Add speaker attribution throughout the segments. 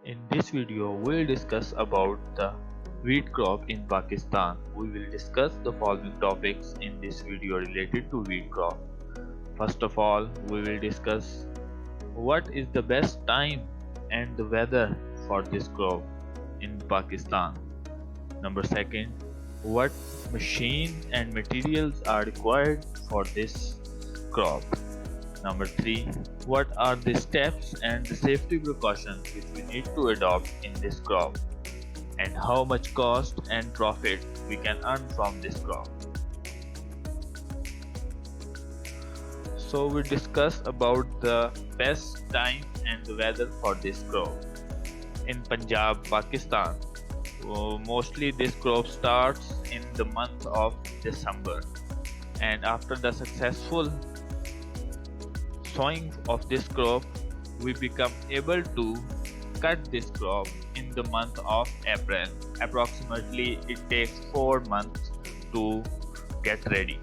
Speaker 1: In this video, we will discuss about the wheat crop in Pakistan. We will discuss the following topics in this video related to wheat crop. First of all, we will discuss what is the best time and the weather for this crop in Pakistan. Number second, what machines and materials are required for this crop. Number 3. What are the steps and the safety precautions which we need to adopt in this crop? And how much cost and profit we can earn from this crop? So we discuss about the best time and the weather for this crop. In Punjab, Pakistan, mostly this crop starts in the month of December, and after the successful sowing of this crop, we become able to cut this crop in the month of April. Approximately it takes 4 months to get ready.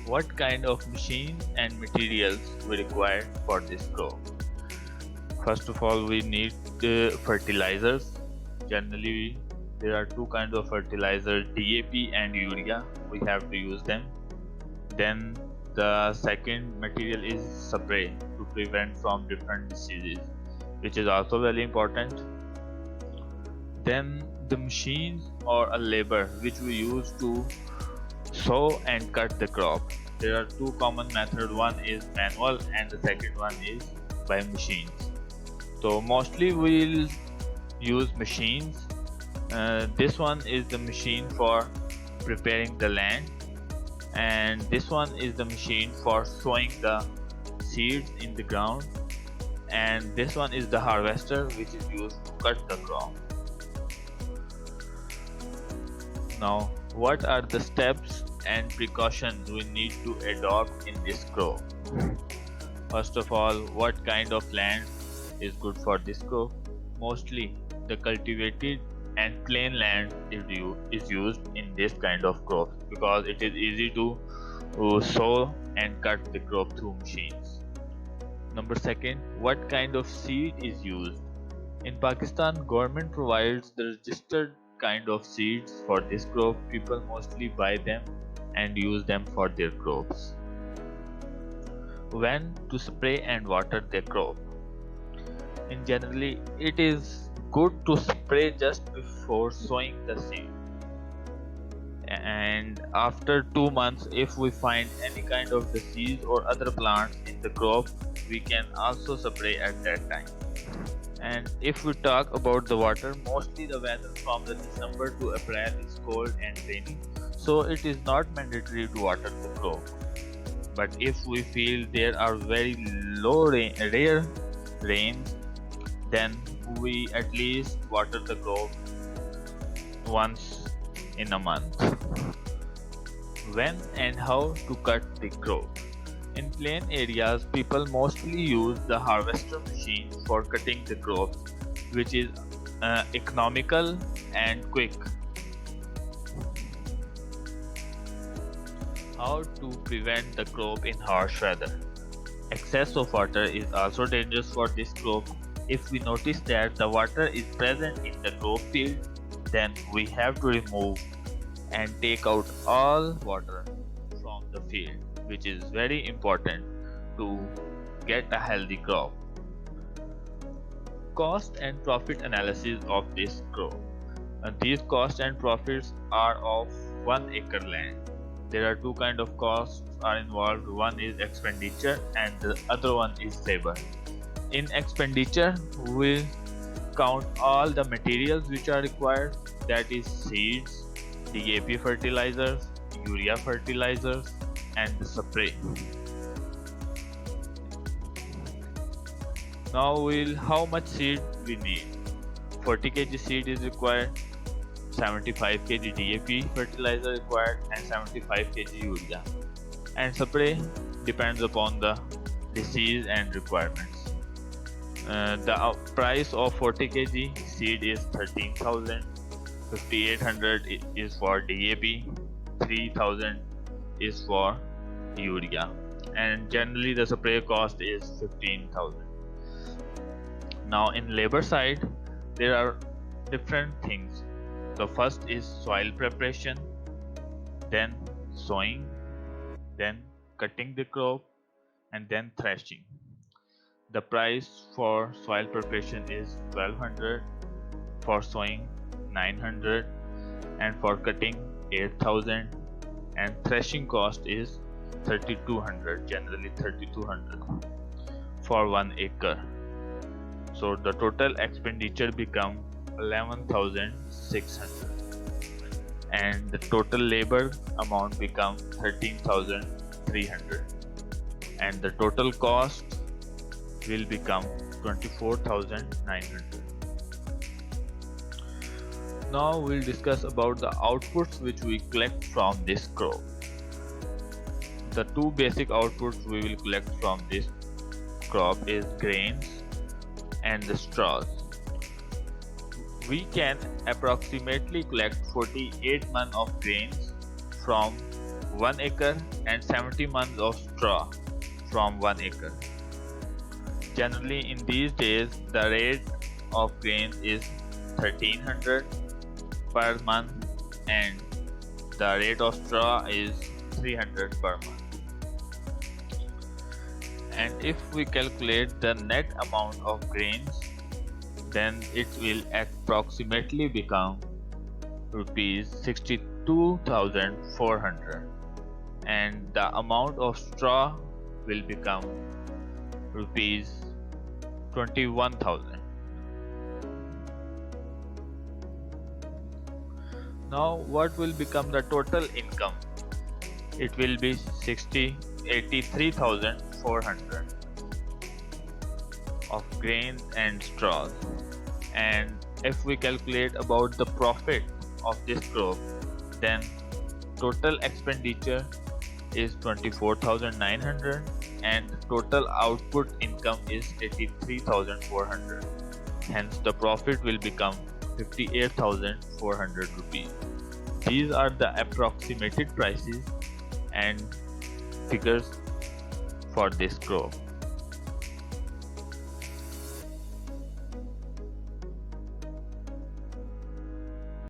Speaker 1: What kind of machines and materials we require for this crop? First of all, we need fertilizers. Generally, there are two kinds of fertilizers, DAP and urea. We have to use them. Then the second material is spray to prevent from different diseases, which is also very important. Then the machines or a labor which we use to sow and cut the crop. There are two common methods, one is manual and the second one is by machines. So mostly we'll use machines. This one is the machine for preparing the land, and this one is the machine for sowing the seeds in the ground, and this one is the harvester which is used to cut the crop. Now, what are the steps and precautions we need to adopt in this crop? First of all, what kind of land is good for this crop? Mostly the cultivated and plain land is used in this kind of crop because it is easy to sow and cut the crop through machines. Number second, what kind of seed is used? In Pakistan, government provides the registered kind of seeds for this crop. People mostly buy them and use them for their crops. When to spray and water their crop? In generally, it is good to spray just before sowing the seed, and after 2 months if we find any kind of disease or other plants in the crop, we can also spray at that time. And if we talk about the water, mostly the weather from the December to April is cold and rainy, so it is not mandatory to water the crop. But if we feel there are very rare rains, then we at least water the crop once in a month. When and how to cut the crop? In plain areas, people mostly use the harvester machine for cutting the crops, which is economical and quick. How to prevent the crop in harsh weather? Excess of water is also dangerous for this crop. If we notice that the water is present in the crop field, then we have to remove and take out all water from the field, which is very important to get a healthy crop. Cost and profit analysis of this crop. These costs and profits are of 1 acre land. There are two kinds of costs are involved. One is expenditure and the other one is labor. In expenditure, we count all the materials which are required, that is seeds, DAP fertilizers, urea fertilizers, and the spray. Now how much seed we need? 40 kg seed is required, 75 kg DAP fertilizer required, and 75 kg urea. And spray depends upon the disease and requirements. The price of 40 kg seed is 13,000, 5,800 is for DAP, 3,000 is for urea, and generally the spray cost is 15,000. Now in labor side, there are different things. The first is soil preparation, then sowing, then cutting the crop, and then threshing. The price for soil preparation is 1200, for sowing 900, and for cutting 8000, and threshing cost is 3200, generally 3200 for 1 acre. So the total expenditure become 11600, and the total labor amount become 13300, and the total cost will become 24900. Now we'll discuss about the outputs which we collect from this crop. The two basic outputs we will collect from this crop is grains and the straws. We can approximately collect 48 months of grains from 1 acre and 70 months of straw from 1 acre. Generally in these days the rate of grains is 1300 per month and the rate of straw is 300 per month. And if we calculate the net amount of grains, then it will approximately become rupees 62,400, and the amount of straw will become rupees 21,000. Now what will become the total income? It will be 83,400 of grains and straws. And if we calculate about the profit of this crop, then total expenditure is 24,900 and total output income is 83,400. Hence the profit will become 58,400 rupees. These are the approximated prices and figures for this crop.